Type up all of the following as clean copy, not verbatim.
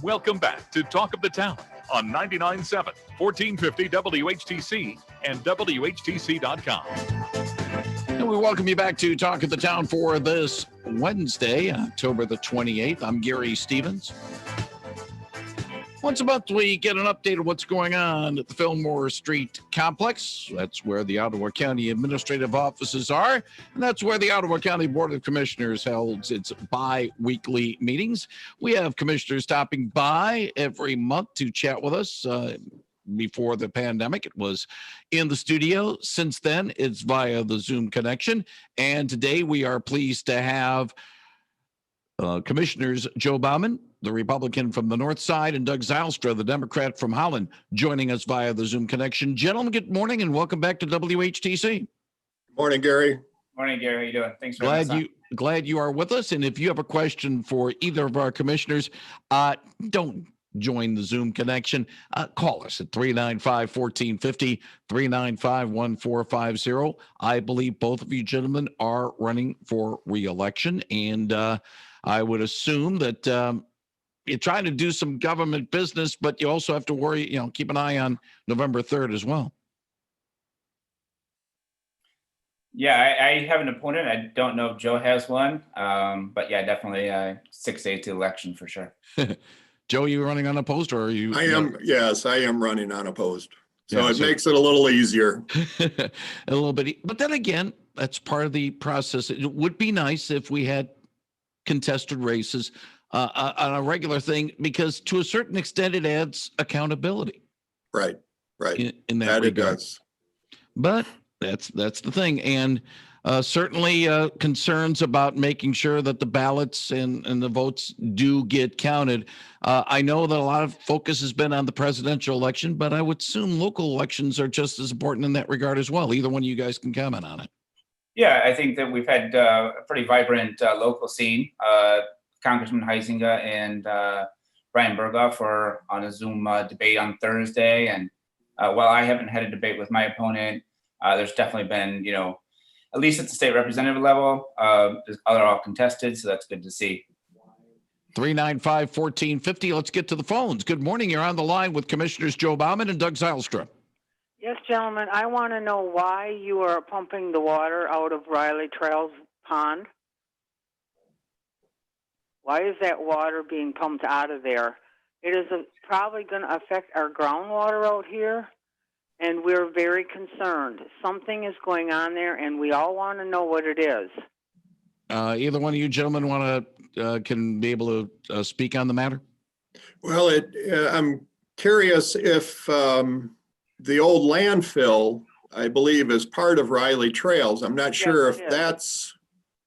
Welcome back to Talk of the Town on 99.7, 1450 WHTC and WHTC.com. And we welcome you back to Talk of the Town for this Wednesday, October the 28th. I'm Gary Stevens. Once a month, we get an update of what's going on at the Fillmore Street complex. That's where the Ottawa County administrative offices are, and that's where the Ottawa County Board of Commissioners holds its bi-weekly meetings. We have commissioners stopping by every month to chat with us. Before the pandemic, it was in the studio. Since then, it's via the Zoom connection. And today we are pleased to have Commissioners Joe Baumann, the Republican from the North Side, and Doug Zylstra, the Democrat from Holland, joining us via the Zoom connection. Gentlemen, good morning and welcome back to WHTC. Morning, Gary. Morning, Gary. How you doing? Thanks for having us on. Glad you are with us. And if you have a question for either of our commissioners, don't join the Zoom connection. Call us at 395-1450, 395-1450. I believe both of you gentlemen are running for re-election, and I would assume that you're trying to do some government business, but you also have to worry, keep an eye on November 3rd as well. Yeah, I have an opponent. I don't know if Joe has one, but yeah, definitely 6 days to election for sure. Joe, you running unopposed, or are you? Yes, I am running unopposed. So Yeah, it makes it a little easier. a little bit. But then again, that's part of the process. It would be nice if we had contested races on a regular thing, because to a certain extent, it adds accountability. Right. In that regard. It does. But that's the thing. And certainly concerns about making sure that the ballots and the votes do get counted. I know that a lot of focus has been on the presidential election, but I would assume local elections are just as important in that regard as well. Either one of you guys can comment on it. Yeah, I think that we've had a pretty vibrant local scene. Congressman Heisinger and Brian Berghoff are on a Zoom debate on Thursday. And while I haven't had a debate with my opponent, there's definitely been, at least at the state representative level, they're all contested. So that's good to see. 395-1450. Let's get to the phones. Good morning. You're on the line with Commissioners Joe Baumann and Doug Zylstra. Yes, gentlemen. I want to know why you are pumping the water out of Riley Trails Pond. Why is that water being pumped out of there? It is probably going to affect our groundwater out here, and we're very concerned. Something is going on there, and we all want to know what it is. Either one of you gentlemen can be able to speak on the matter? Well, I'm curious if the old landfill, I believe, is part of Riley Trails. I'm not sure if that's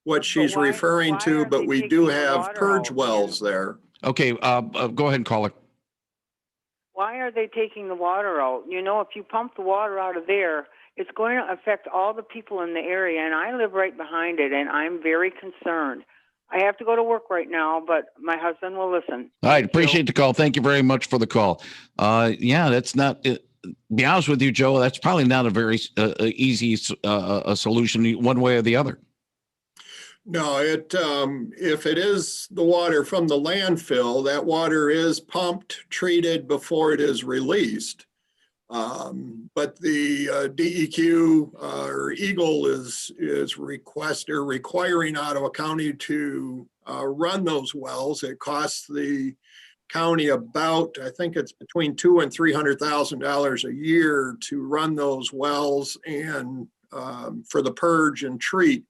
what she's referring to, but we do have purge wells there. Okay, go ahead and call it. Why are they taking the water out? If you pump the water out of there, it's going to affect all the people in the area, and I live right behind it, and I'm very concerned. I have to go to work right now, but my husband will listen. All right, appreciate the call. Thank you very much for the call. Yeah, that's not... be honest with you, Joe, that's probably not a very easy solution one way or the other. No, if it is the water from the landfill, that water is pumped, treated before it is released. But the DEQ or Eagle is requiring Ottawa County to run those wells. It costs the county about, I think it's between $200,000 and $300,000 a year to run those wells and for the purge and treat.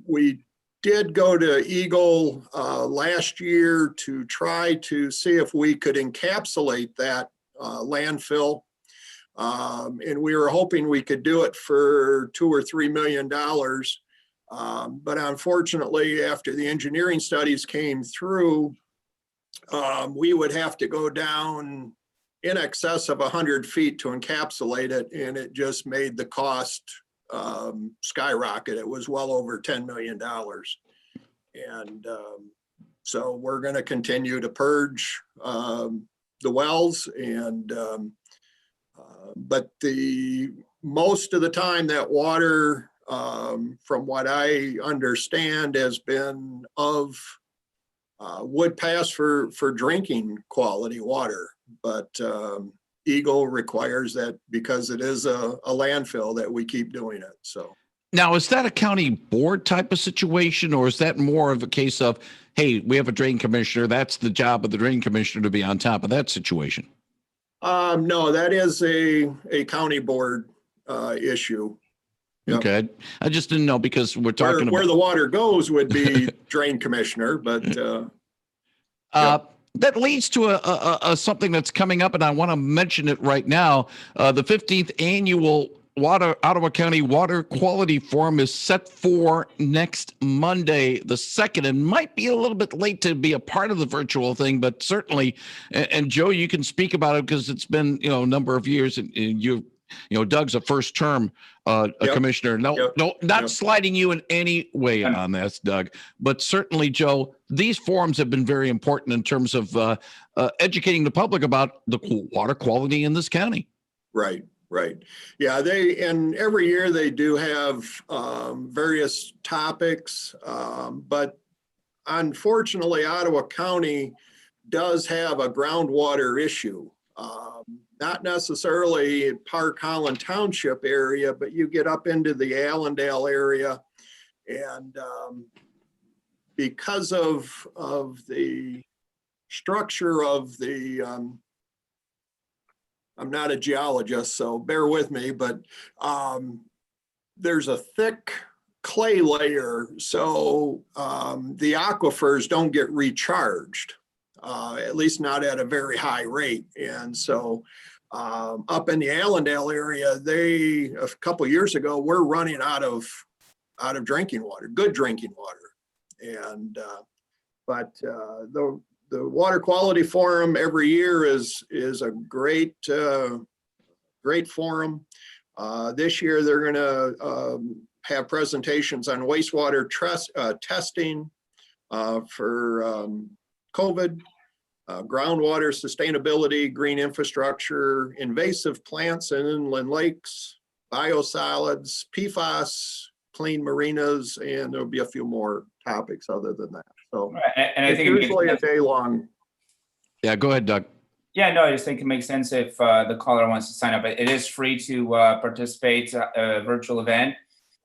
We did go to Eagle last year to try to see if we could encapsulate that landfill. And we were hoping we could do it for $2 or $3 million. But unfortunately, after the engineering studies came through, we would have to go down in excess of 100 feet to encapsulate it. And it just made the cost skyrocket. It was well over $10 million. And so we're going to continue to purge the wells, and but most of the time that water, from what I understand, has been of would pass for drinking quality water, but Eagle requires that because it is a landfill that we keep doing it. So Now, is that a county board type of situation, or is that more of a case of, hey, we have a drain commissioner, that's the job of the drain commissioner to be on top of that situation? no, that is a county board issue. Yep. Okay. I just didn't know because we're talking Where about the water goes would be drain commissioner, but that leads to a something that's coming up, and I want to mention it right now. The 15th annual Ottawa County Water Quality Forum is set for next Monday, the 2nd, and might be a little bit late to be a part of the virtual thing, but certainly, and Joe, you can speak about it because it's been, a number of years, and Doug's a first term a commissioner. No, not sliding you in any way on this, Doug, but certainly, Joe, these forums have been very important in terms of educating the public about the water quality in this county. Right. Yeah, and every year they do have various topics, but unfortunately, Ottawa County does have a groundwater issue. Not necessarily in R-Holland Township area, but you get up into the Allendale area, and because of the structure of the I'm not a geologist, so bear with me, but there's a thick clay layer, so the aquifers don't get recharged, at least not at a very high rate. And so up in the Allendale area, a couple of years ago, we're running out of drinking water, good drinking water. And but the Water Quality Forum every year is a great forum. This year they're going to have presentations on wastewater testing for COVID, groundwater sustainability, green infrastructure, invasive plants in inland lakes, biosolids, PFAS, clean marinas, and there'll be a few more topics other than that. So and I think it's usually a day long. Yeah, go ahead, Doug. Yeah, no, I just think it makes sense if the caller wants to sign up. It is free to participate a virtual event,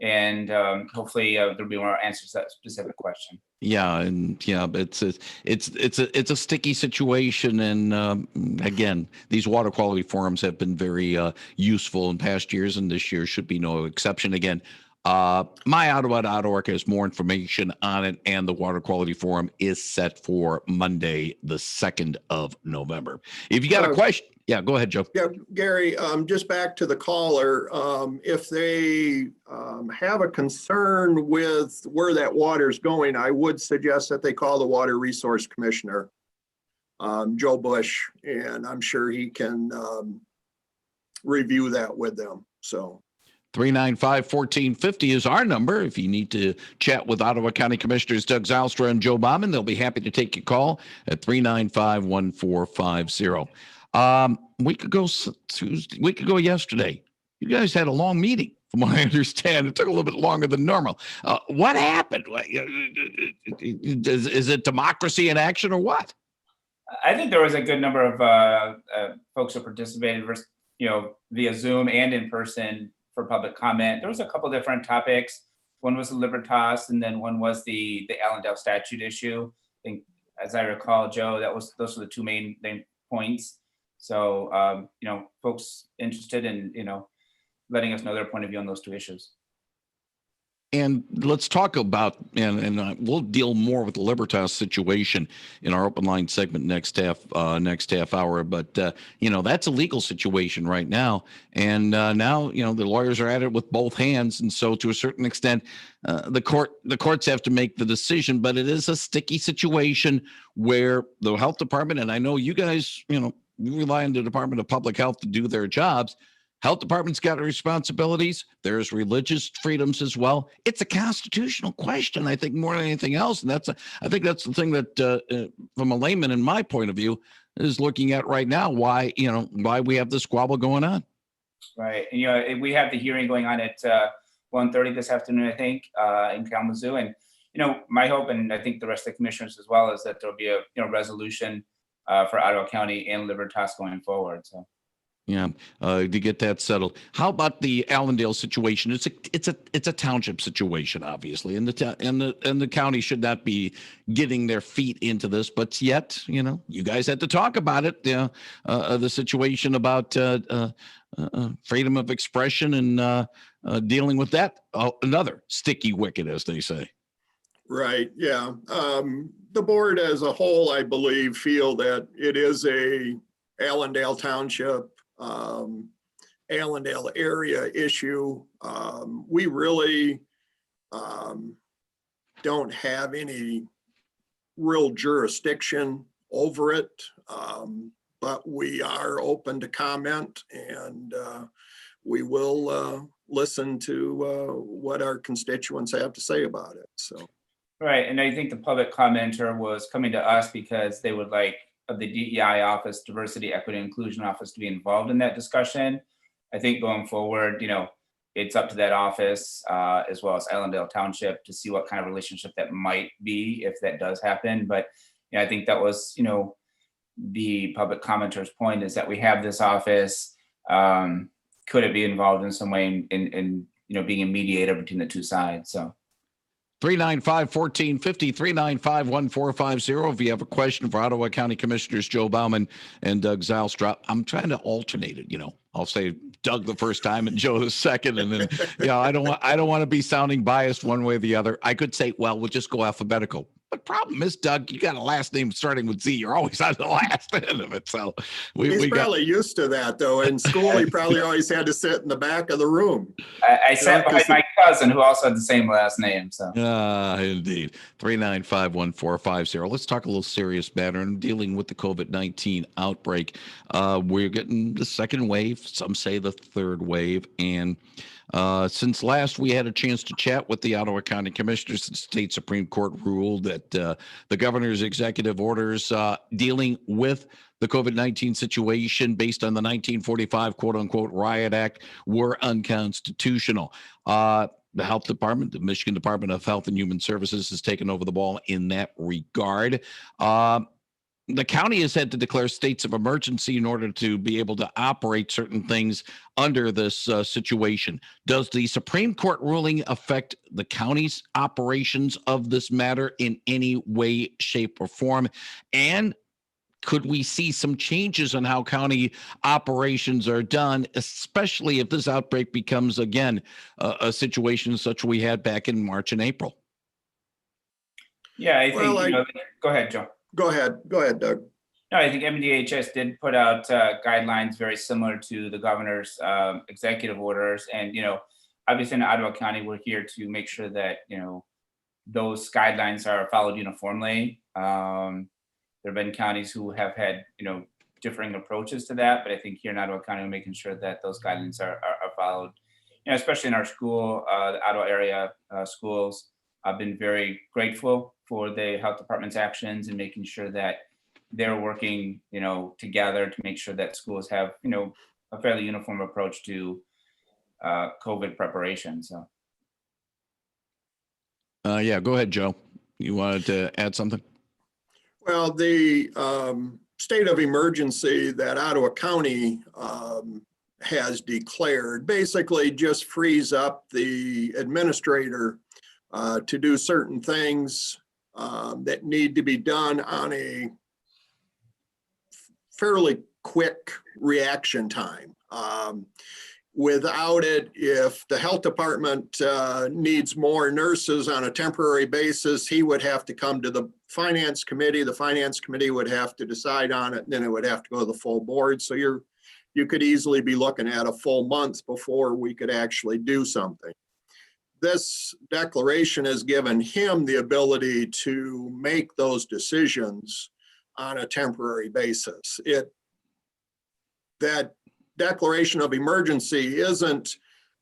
and hopefully there'll be more answers to that specific question. Yeah, and it's a sticky situation, and again, these water quality forums have been very useful in past years, and this year should be no exception. Again, myottawa.org has more information on it, and the Water Quality Forum is set for Monday, the 2nd of November. If you got a question, yeah, go ahead, Joe. Yeah, Gary, just back to the caller, if they have a concern with where that water is going, I would suggest that they call the Water Resource Commissioner, Joe Bush, and I'm sure he can review that with them. So 395-1450 is our number. If you need to chat with Ottawa County Commissioners Doug Zylstra and Joe Baumann, they'll be happy to take your call at 395-1450. Week ago yesterday, you guys had a long meeting, from what I understand. It took a little bit longer than normal. What happened? Is it democracy in action or what? I think there was a good number of folks who participated, via Zoom and in person for public comment. There was a couple different topics. One was the Libertas, and then one was the Allendale statute issue. I think, as I recall, Joe, those were the two main points. So, folks interested in, letting us know their point of view on those two issues. And let's talk about, and we'll deal more with the Libertas situation in our open line segment next half hour. But that's a legal situation right now, and now the lawyers are at it with both hands, and so to a certain extent, the courts have to make the decision. But it is a sticky situation where the health department, and I know you guys, you rely on the Department of Public Health to do their jobs. Health department's got responsibilities. There's religious freedoms as well. It's a constitutional question, I think, more than anything else. And I think that's the thing that, from a layman, in my point of view, is looking at right now. Why we have this squabble going on. Right, and we have the hearing going on at 1:30 this afternoon, I think, in Kalamazoo, and my hope, and I think the rest of the commissioners as well, is that there'll be a resolution for Ottawa County and Libertas going forward. So. Yeah, to get that settled. How about the Allendale situation? It's a township situation, obviously, and the county should not be getting their feet into this. But yet, you guys had to talk about it. The situation about freedom of expression and dealing with that. Another sticky wicket, as they say. Right. Yeah. The board as a whole, I believe, feel that it is a Allendale Township, Allendale area issue. We really don't have any real jurisdiction over it, but we are open to comment, and we will listen to what our constituents have to say about it. So. Right, and I think the public commenter was coming to us because they would like the DEI office, Diversity, Equity, and Inclusion office, to be involved in that discussion. I think going forward, it's up to that office as well as Allendale Township to see what kind of relationship that might be if that does happen. But I think that was, the public commenter's point, is that we have this office. Could it be involved in some way in being a mediator between the two sides? So. 395-1450, 395-1450. If you have a question for Ottawa County Commissioners Joe Baumann and Doug Zylstra, I'm trying to alternate it. I'll say Doug the first time and Joe the second, and then I don't want to be sounding biased one way or the other. I could say, well, we'll just go alphabetical. But problem is, Doug, you got a last name starting with Z. You're always on the last end of it. So he's probably used to that, though. In school, he probably always had to sit in the back of the room. I sat behind my cousin who also had the same last name. So indeed. 395-1450. Let's talk a little serious matter and dealing with the COVID-19 outbreak. We're getting the second wave. Some say the third wave. And since last we had a chance to chat with the Ottawa County Commissioners, the state Supreme Court ruled that the governor's executive orders dealing with the COVID-19 situation based on the 1945 quote-unquote Riot Act were unconstitutional. The Health Department, the Michigan Department of Health and Human Services, has taken over the ball in that regard. The county has had to declare states of emergency in order to be able to operate certain things under this situation. Does the Supreme Court ruling affect the county's operations of this matter in any way, shape, or form? And could we see some changes on how county operations are done, especially if this outbreak becomes, again, a situation such we had back in March and April? Yeah, I think, go ahead, Joe. Go ahead, Doug. No, I think MDHS did put out guidelines very similar to the governor's executive orders. And, obviously in Ottawa County, we're here to make sure that, those guidelines are followed uniformly. There have been counties who have had, differing approaches to that. But I think here in Ottawa County, we're making sure that those guidelines are followed, especially in our school, the Ottawa area schools. I've been very grateful for the health department's actions and making sure that they're working, together to make sure that schools have, a fairly uniform approach to COVID preparation. So. Yeah, go ahead, Joe. You wanted to add something? Well, the state of emergency that Ottawa County has declared basically just frees up the administrator to do certain things that need to be done on a fairly quick reaction time. Without it, if the health department needs more nurses on a temporary basis, he would have to come to the finance committee. The finance committee would have to decide on it, and then it would have to go to the full board. So you could easily be looking at a full month before we could actually do something. This declaration has given him the ability to make those decisions on a temporary basis. That declaration of emergency isn't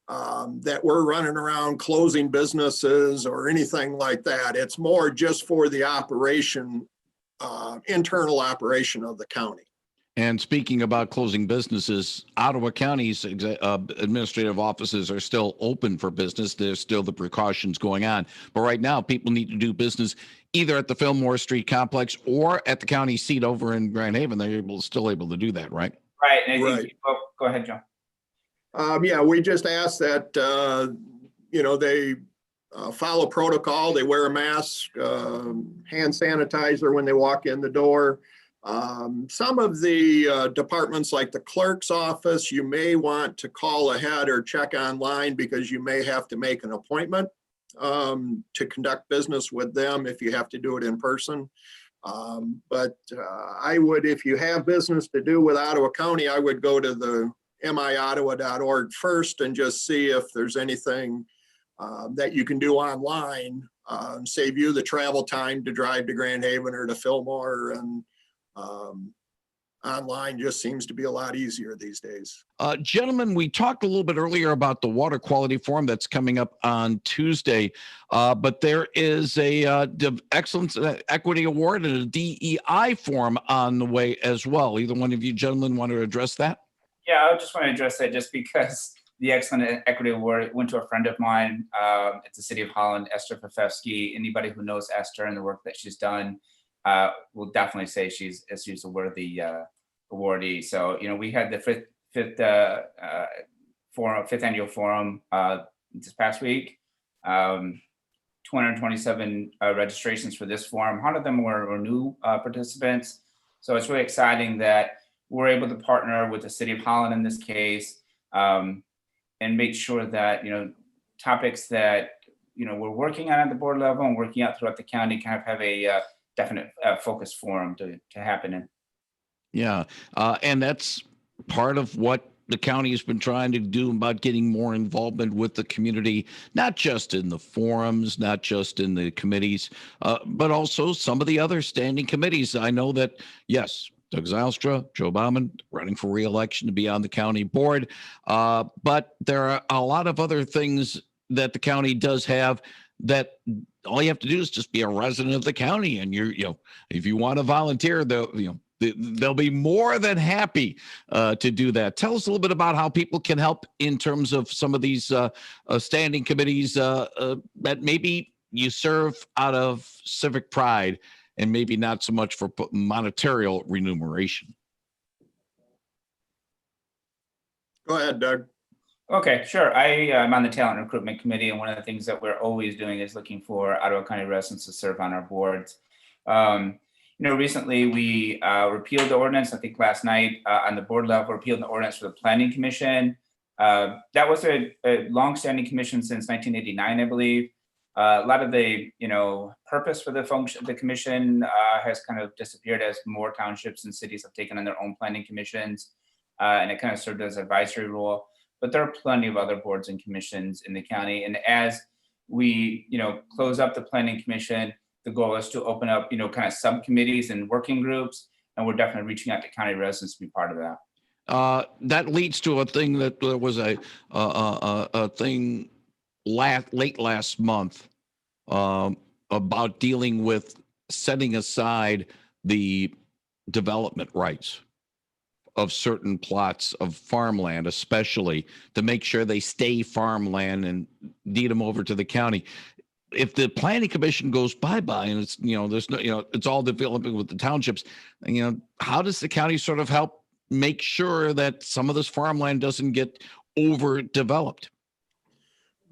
that we're running around closing businesses or anything like that. It's more just for the operation, internal operation of the county. And speaking about closing businesses, Ottawa County's administrative offices are still open for business. There's still the precautions going on. But right now, people need to do business either at the Fillmore Street complex or at the county seat over in Grand Haven. They're still able to do that, right? Right. And I think, Right. oh, go ahead, Joe. Yeah, we just ask that, they follow protocol. They wear a mask, hand sanitizer when they walk in the door. Some of the departments like the clerk's office, you may want to call ahead or check online because you may have to make an appointment to conduct business with them if you have to do it in person. But I would, if you have business to do with Ottawa County, I would go to the miottawa.org first and just see if there's anything that you can do online, save you the travel time to drive to Grand Haven or to Fillmore, and online just seems to be a lot easier these days. Gentlemen, we talked a little bit earlier about the water quality forum that's coming up on Tuesday, but there is a Excellence Equity Award and a DEI forum on the way as well. Either one of you gentlemen want to address that? Yeah, I just want to address that just because the Excellent Equity Award went to a friend of mine at the City of Holland, Esther Fafevsky. Anybody who knows Esther and the work that she's done will definitely say she's a worthy awardee. So, we had the fifth annual forum this past week. 227 registrations for this forum. 100 of them were new participants. So it's really exciting that we're able to partner with the City of Holland in this case, and make sure that, topics that, we're working on at the board level and working out throughout the county kind of have a definite focus forum to happen in. Yeah. And that's part of what the county has been trying to do about getting more involvement with the community, not just in the forums, not just in the committees, but also some of the other standing committees. I know that, yes, Doug Zylstra, Joe Baumann, running for re-election to be on the county board. But there are a lot of other things that the county does have that all you have to do is just be a resident of the county. And if you want to volunteer, they'll be more than happy to do that. Tell us a little bit about how people can help in terms of some of these standing committees that maybe you serve out of civic pride and maybe not so much for monetary remuneration. Go ahead, Doug. Okay, sure. I'm on the talent recruitment committee, and one of the things that we're always doing is looking for Ottawa County residents to serve on our boards. Recently we repealed the ordinance, I think last night on the board level, repealed the ordinance for the Planning Commission. That was a longstanding commission since 1989, I believe. A lot of the, purpose for the function of the commission has kind of disappeared as more townships and cities have taken on their own planning commissions, and it kind of served as an advisory role. But there are plenty of other boards and commissions in the county. And as we, close up the Planning Commission, the goal is to open up, kind of subcommittees and working groups. And we're definitely reaching out to county residents to be part of that. That leads to a thing that there was a thing late last month about dealing with setting aside the development rights of certain plots of farmland, especially to make sure they stay farmland and deed them over to the county. If the Planning Commission goes bye-bye and it's, there's no, it's all developing with the townships, how does the county sort of help make sure that some of this farmland doesn't get overdeveloped?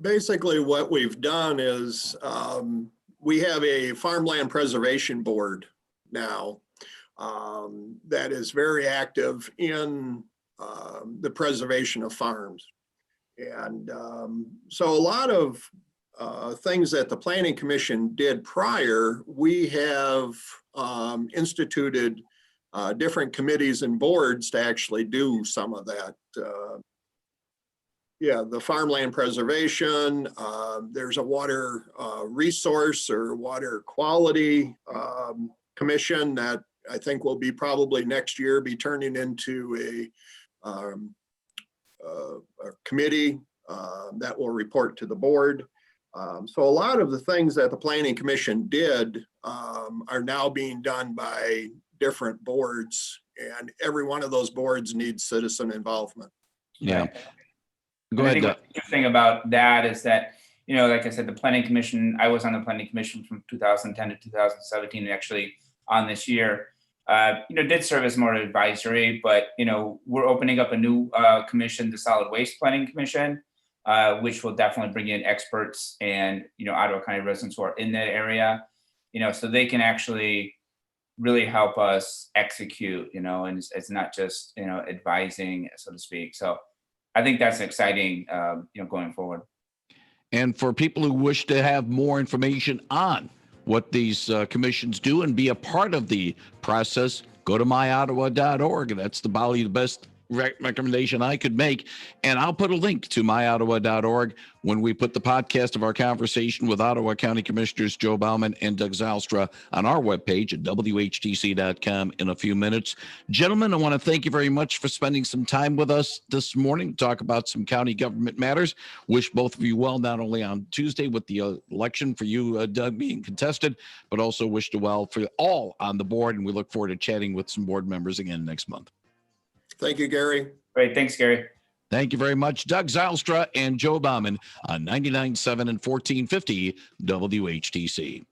Basically, what we've done is we have a farmland preservation board now that is very active in the preservation of farms. And so a lot of things that the Planning Commission did prior, we have instituted different committees and boards to actually do some of that. The farmland preservation, there's a water resource or water quality commission that I think will be probably next year be turning into a committee that will report to the board. So a lot of the things that the Planning Commission did are now being done by different boards, and every one of those boards needs citizen involvement. Yeah. Go I ahead. think what's interesting about that is that, like I said, the planning commission, I was on the planning commission from 2010 to 2017, and actually on this year, did serve as more advisory, but, we're opening up a new commission, the Solid Waste Planning Commission, which will definitely bring in experts and, Ottawa County residents who are in that area, so they can actually really help us execute, and it's not just, advising, so to speak. So I think that's exciting, going forward. And for people who wish to have more information on what these commissions do and be a part of the process, go to myottawa.org. That's the best recommendation I could make. And I'll put a link to myottawa.org when we put the podcast of our conversation with Ottawa County Commissioners Joe Baumann and Doug Zylstra on our webpage at WHTC.com in a few minutes. Gentlemen, I want to thank you very much for spending some time with us this morning to talk about some county government matters. Wish both of you well, not only on Tuesday with the election for you, Doug, being contested, but also wish you well for all on the board. And we look forward to chatting with some board members again next month. Thank you, Gary. Great. Thanks, Gary. Thank you very much, Doug Zylstra and Joe Baumann on 99.7 and 1450 WHTC.